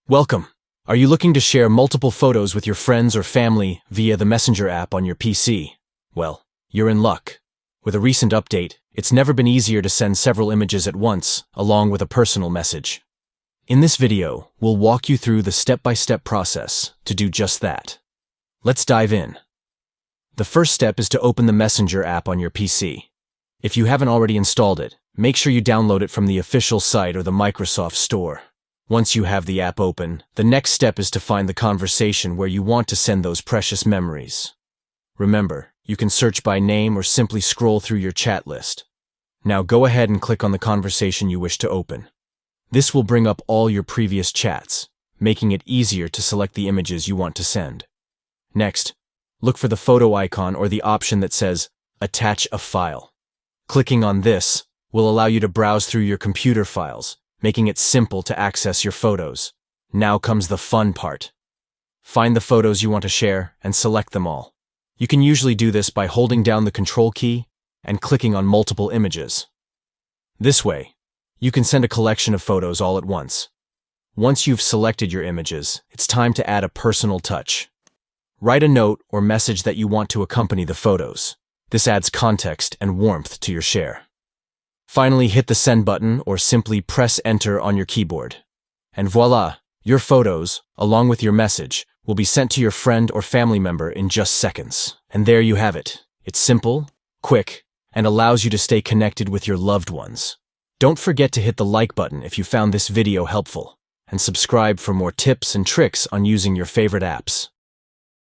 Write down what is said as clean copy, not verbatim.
Welcome. Are you looking to share multiple photos with your friends or family via the Messenger app on your PC? Well, you're in luck. With a recent update, it's never been easier to send several images at once, along with a personal message. In this video, we'll walk you through the step-by-step process to do just that. Let's dive in. The first step is to open the Messenger app on your PC. If you haven't already installed it, make sure you download it from the official site or the Microsoft Store. Once you have the app open, the next step is to find the conversation where you want to send those precious memories. Remember, you can search by name or simply scroll through your chat list. Now go ahead and click on the conversation you wish to open. This will bring up all your previous chats, making it easier to select the images you want to send. Next, look for the photo icon or the option that says, Attach a file. Clicking on this will allow you to browse through your computer files, making it simple to access your photos. Now comes the fun part. Find the photos you want to share and select them all. You can usually do this by holding down the Control key and clicking on multiple images. This way, you can send a collection of photos all at once. Once you've selected your images, it's time to add a personal touch. Write a note or message that you want to accompany the photos. This adds context and warmth to your share. Finally, hit the send button or simply press enter on your keyboard. And voila, your photos, along with your message, will be sent to your friend or family member in just seconds. And there you have it. It's simple, quick, and allows you to stay connected with your loved ones. Don't forget to hit the like button if you found this video helpful, and subscribe for more tips and tricks on using your favorite apps.